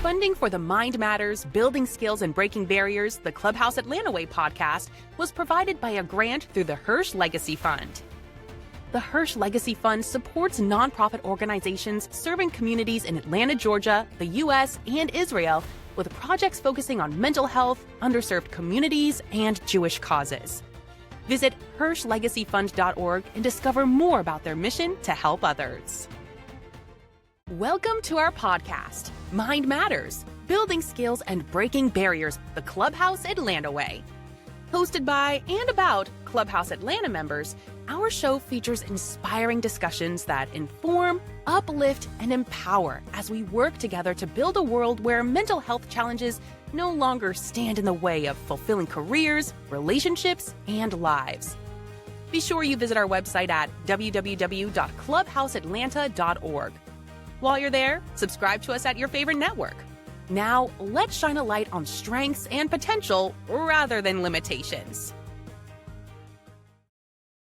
Funding for the Mind Matters, Building Skills and Breaking Barriers, the Clubhouse Atlanta Way podcast was provided by a grant through the Hirsch Legacy Fund. The Hirsch Legacy Fund supports nonprofit organizations serving communities in Atlanta, Georgia, the U.S., and Israel with projects focusing on mental health, underserved communities, and Jewish causes. Visit HirschLegacyFund.org and discover more about their mission to help others. Welcome to our podcast, Mind Matters, Building Skills and Breaking Barriers, the Clubhouse Atlanta Way. Hosted by and about Clubhouse Atlanta members, our show features inspiring discussions that inform, uplift, and empower as we work together to build a world where mental health challenges no longer stand in the way of fulfilling careers, relationships, and lives. Be sure you visit our website at www.clubhouseatlanta.org. While you're there, subscribe to us at your favorite network. Now, let's shine a light on strengths and potential rather than limitations.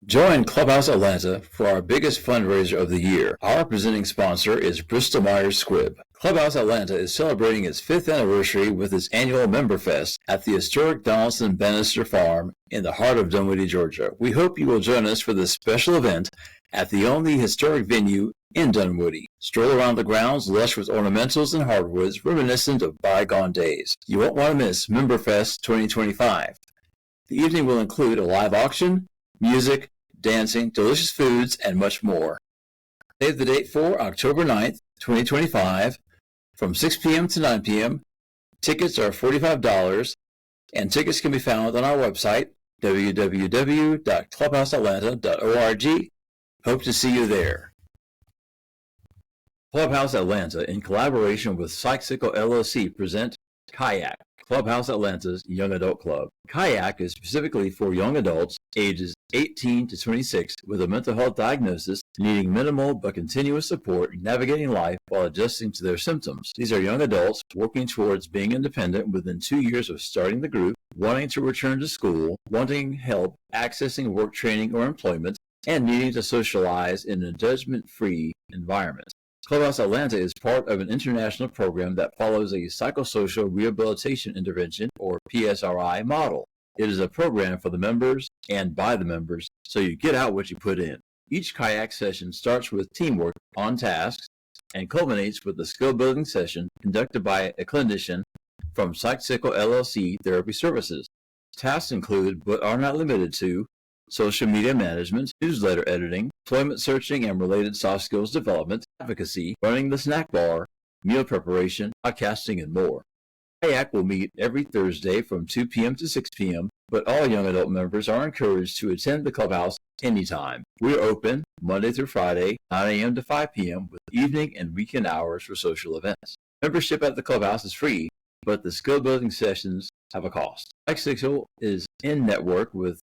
Join Clubhouse Atlanta for our biggest fundraiser of the year. Our presenting sponsor is Bristol Myers Squibb. Clubhouse Atlanta is celebrating its 5th anniversary with its annual Member Fest at the historic Donaldson Bannister Farm in the heart of Dunwoody, Georgia. We hope you will join us for this special event at the only historic venue in Dunwoody. Stroll around the grounds lush with ornamentals and hardwoods reminiscent of bygone days. You won't want to miss Member Fest 2025. The evening will include a live auction, music, dancing, delicious foods, and much more. Save the date for October 9th, 2025, from 6 p.m. to 9 p.m. Tickets are $45, and tickets can be found on our website, www.clubhouseatlanta.org. Hope to see you there. Clubhouse Atlanta, in collaboration with Psychcicle LLC, present CAYAC, Clubhouse Atlanta's Young Adult Club. CAYAC is specifically for young adults ages 18 to 26 with a mental health diagnosis needing minimal but continuous support navigating life while adjusting to their symptoms. These are young adults working towards being independent within 2 years of starting the group, wanting to return to school, wanting help accessing work training or employment, and needing to socialize in a judgment-free environment. Clubhouse Atlanta is part of an international program that follows a psychosocial rehabilitation intervention, or PSRI, model. It is a program for the members and by the members, so you get out what you put in. Each kayak session starts with teamwork on tasks and culminates with a skill-building session conducted by a clinician from Psychcicle LLC Therapy Services. Tasks include, but are not limited to, social media management, newsletter editing, employment searching and related soft skills development, advocacy, running the snack bar, meal preparation, podcasting, and more. CAYAC will meet every Thursday from 2 p.m. to 6 p.m., but all young adult members are encouraged to attend the clubhouse anytime. We are open Monday through Friday, 9 a.m. to 5 p.m., with evening and weekend hours for social events. Membership at the clubhouse is free, but the skill-building sessions have a cost. Psychcicle is in network with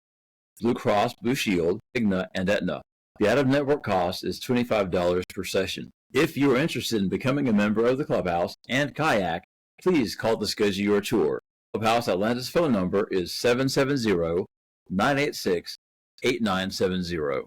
Blue Cross Blue Shield, Cigna, and Aetna. The out-of-network cost is $25 per session. If you are interested in becoming a member of the Clubhouse and CAYAC, please call to schedule your tour. Clubhouse Atlanta's phone number is 770-986-8970.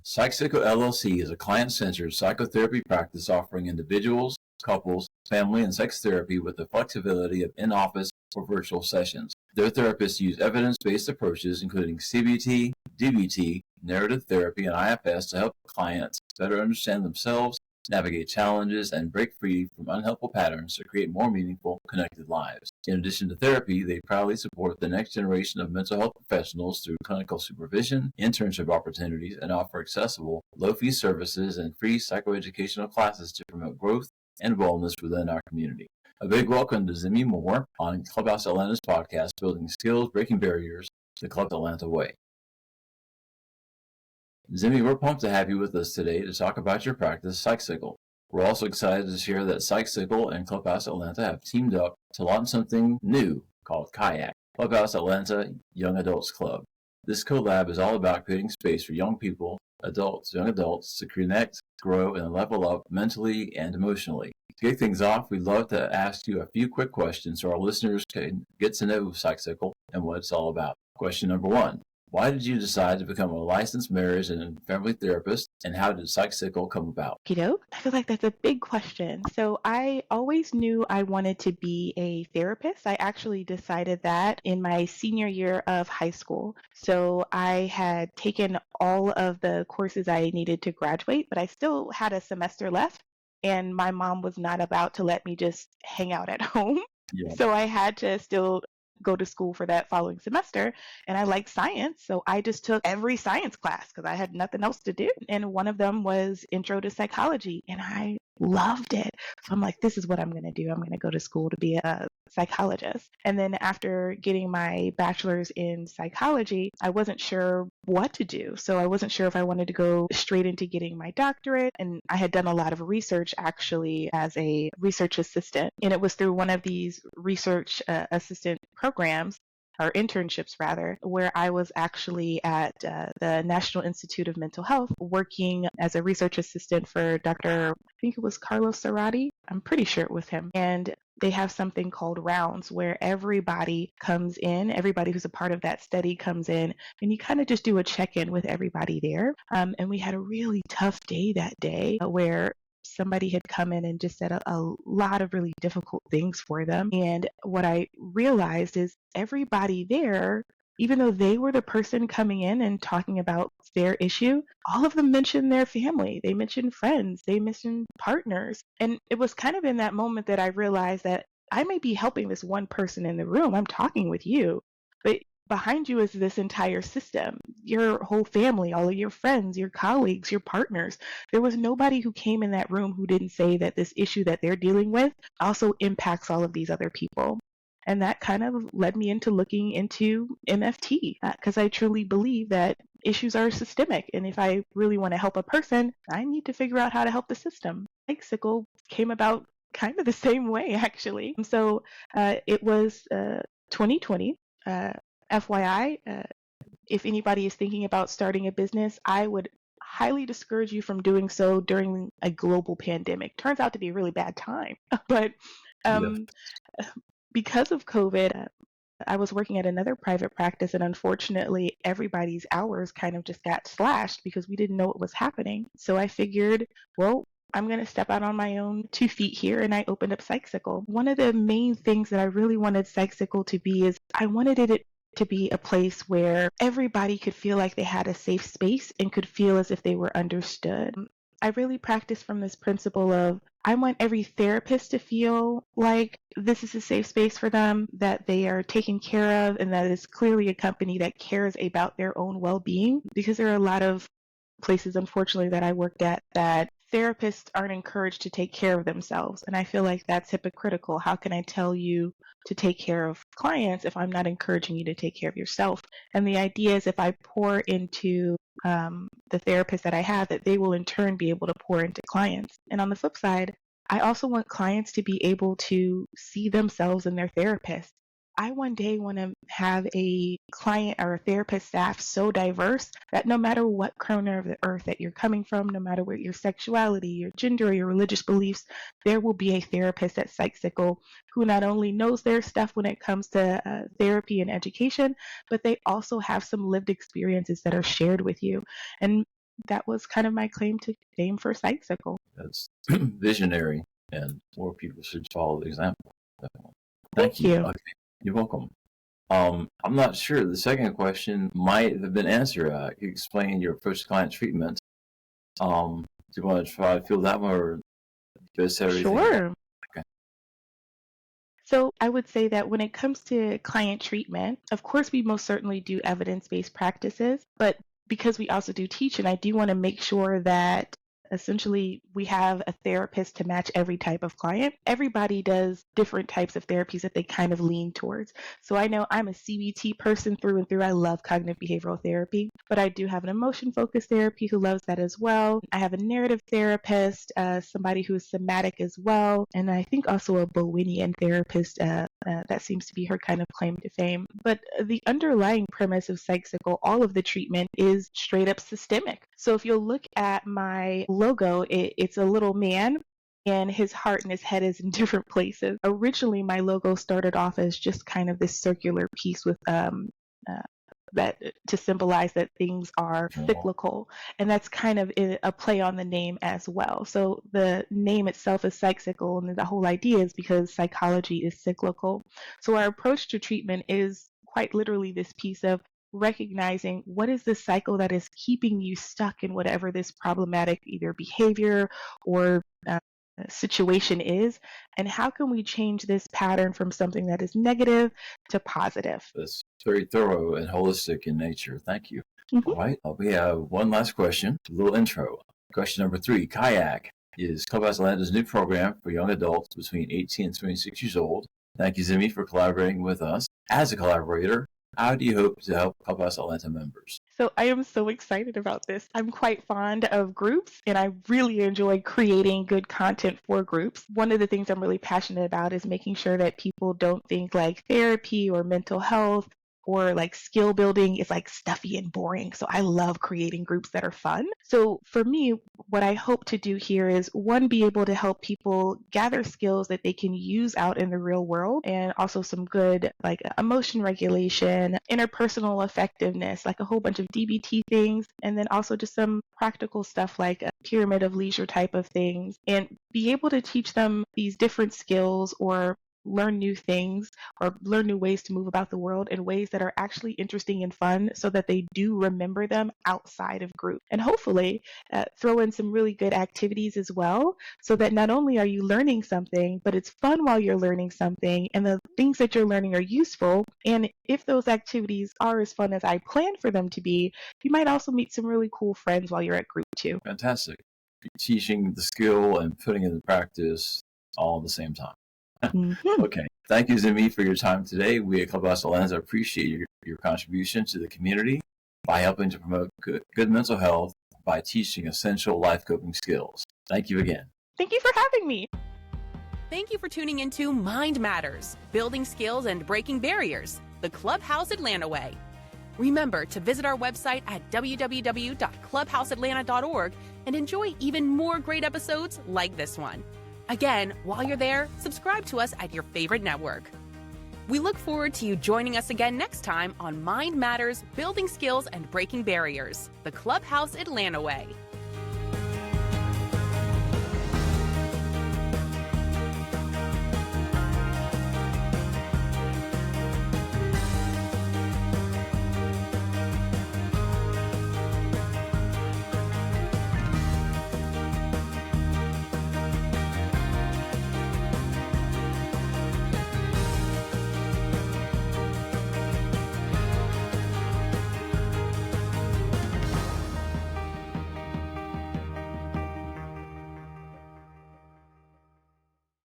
Psychcicle LLC is a client-centered psychotherapy practice offering individuals, couples, family, and sex therapy with the flexibility of in-office or virtual sessions. Their therapists use evidence-based approaches including CBT, DBT, narrative therapy, and IFS to help clients better understand themselves, navigate challenges, and break free from unhelpful patterns to create more meaningful, connected lives. In addition to therapy, they proudly support the next generation of mental health professionals through clinical supervision, internship opportunities, and offer accessible, low-fee services and free psychoeducational classes to promote growth and wellness within our community. A big welcome to Zimmy Moore on Clubhouse Atlanta's podcast, Building Skills, Breaking Barriers, the Club Atlanta Way. Zimmy, we're pumped to have you with us today to talk about your practice, Psychcicle. We're also excited to share that Psychcicle and Clubhouse Atlanta have teamed up to launch something new called CAYAC, Clubhouse Atlanta Young Adults Club. This collab is all about creating space for young people, young adults to connect, grow, and level up mentally and emotionally. To kick things off, we'd love to ask you a few quick questions so our listeners can get to know Psychcicle and what it's all about. Question number 1. Why did you decide to become a licensed marriage and family therapist, and how did Psychcicle come about? I feel like that's a big question. So I always knew I wanted to be a therapist. I actually decided that in my senior year of high school. So I had taken all of the courses I needed to graduate, but I still had a semester left. And my mom was not about to let me just hang out at home. Yeah. So I had to still go to school for that following semester. And I liked science. So I just took every science class because I had nothing else to do. And one of them was Intro to Psychology. And I loved it. So I'm like, this is what I'm going to do. I'm going to go to school to be a psychologist. And then after getting my bachelor's in psychology, I wasn't sure what to do. So I wasn't sure if I wanted to go straight into getting my doctorate. And I had done a lot of research actually as a research assistant. And it was through one of these research assistant programs, or internships rather, where I was actually at the National Institute of Mental Health working as a research assistant for Dr. I think it was Carlos Cerati. I'm pretty sure it was him. And they have something called rounds where everybody comes in, everybody who's a part of that study comes in, and you kind of just do a check-in with everybody there. And we had a really tough day that day where somebody had come in and just said a lot of really difficult things for them. And what I realized is everybody there, even though they were the person coming in and talking about their issue, all of them mentioned their family. They mentioned friends. They mentioned partners. And it was kind of in that moment that I realized that I may be helping this one person in the room. I'm talking with you, but behind you is this entire system, your whole family, all of your friends, your colleagues, your partners. There was nobody who came in that room who didn't say that this issue that they're dealing with also impacts all of these other people. And that kind of led me into looking into MFT because I truly believe that issues are systemic. And if I really want to help a person, I need to figure out how to help the system. Psychcicle came about kind of the same way, actually. So it was 2020. FYI, if anybody is thinking about starting a business, I would highly discourage you from doing so during a global pandemic. Turns out to be a really bad time. But because of COVID, I was working at another private practice, and unfortunately, everybody's hours kind of just got slashed because we didn't know what was happening. So I figured, well, I'm going to step out on my own 2 feet here, and I opened up Psychcicle. One of the main things that I really wanted Psychcicle to be is I wanted it to be a place where everybody could feel like they had a safe space and could feel as if they were understood. I really practice from this principle of I want every therapist to feel like this is a safe space for them, that they are taken care of, and that it's clearly a company that cares about their own well-being, because there are a lot of places, unfortunately, that I worked at that therapists aren't encouraged to take care of themselves. And I feel like that's hypocritical. How can I tell you to take care of clients if I'm not encouraging you to take care of yourself? And the idea is if I pour into the therapist that I have, that they will in turn be able to pour into clients. And on the flip side, I also want clients to be able to see themselves in their therapist. I one day want to have a client or a therapist staff so diverse that no matter what corner of the earth that you're coming from, no matter what your sexuality, your gender, or your religious beliefs, there will be a therapist at Psychcicle who not only knows their stuff when it comes to therapy and education, but they also have some lived experiences that are shared with you. And that was kind of my claim to fame for Psychcicle. That's visionary, and more people should follow the example. Thank you. Okay. You're welcome. I'm not sure. The second question might have been answered. Explain your approach to client treatment. Do you want to try to fill that one, or just everything? Sure. Okay. So I would say that when it comes to client treatment, of course, we most certainly do evidence-based practices, but because we also do teach, and I do want to make sure that essentially we have a therapist to match every type of client. Everybody does different types of therapies that they kind of lean towards. So I know I'm a CBT person through and through. I love cognitive behavioral therapy, but I do have an emotion-focused therapy who loves that as well. I have a narrative therapist, somebody who is somatic as well, and I think also a Bowenian therapist. That seems to be her kind of claim to fame. But the underlying premise of Psychcicle, all of the treatment is straight up systemic. So if you'll look at my logo, it's a little man, and his heart and his head is in different places. Originally, my logo started off as just kind of this circular piece with that to symbolize that things are cyclical. And that's kind of a play on the name as well. So the name itself is Psychcicle, and the whole idea is because psychology is cyclical. So our approach to treatment is quite literally this piece of recognizing what is the cycle that is keeping you stuck in whatever this problematic either behavior or situation is, and how can we change this pattern from something that is negative to positive. That's very thorough and holistic in nature. Thank you. Mm-hmm. All right. We have one last question, a little intro. Question number 3, CAYAC is Clubhouse Atlanta's new program for young adults between 18 and 26 years old. Thank you, Zimi, for collaborating with us. As a collaborator, how do you hope to help Clubhouse Atlanta members? So I am so excited about this. I'm quite fond of groups, and I really enjoy creating good content for groups. One of the things I'm really passionate about is making sure that people don't think like therapy or mental health or like skill building is like stuffy and boring. So I love creating groups that are fun. So for me, what I hope to do here is one, be able to help people gather skills that they can use out in the real world, and also some good like emotion regulation, interpersonal effectiveness, like a whole bunch of DBT things, and then also just some practical stuff like a pyramid of leisure type of things, and be able to teach them these different skills or learn new things or learn new ways to move about the world in ways that are actually interesting and fun so that they do remember them outside of group. And hopefully throw in some really good activities as well, so that not only are you learning something, but it's fun while you're learning something and the things that you're learning are useful. And if those activities are as fun as I plan for them to be, you might also meet some really cool friends while you're at group too. Fantastic. Teaching the skill and putting it into practice all at the same time. Mm-hmm. Okay. Thank you, Zimi, for your time today. We at Clubhouse Atlanta appreciate your contribution to the community by helping to promote good mental health by teaching essential life coping skills. Thank you again. Thank you for having me. Thank you for tuning into Mind Matters, Building Skills and Breaking Barriers, the Clubhouse Atlanta way. Remember to visit our website at www.clubhouseatlanta.org and enjoy even more great episodes like this one. Again, while you're there, subscribe to us at your favorite network. We look forward to you joining us again next time on Mind Matters, Building Skills and Breaking Barriers, the Clubhouse Atlanta way.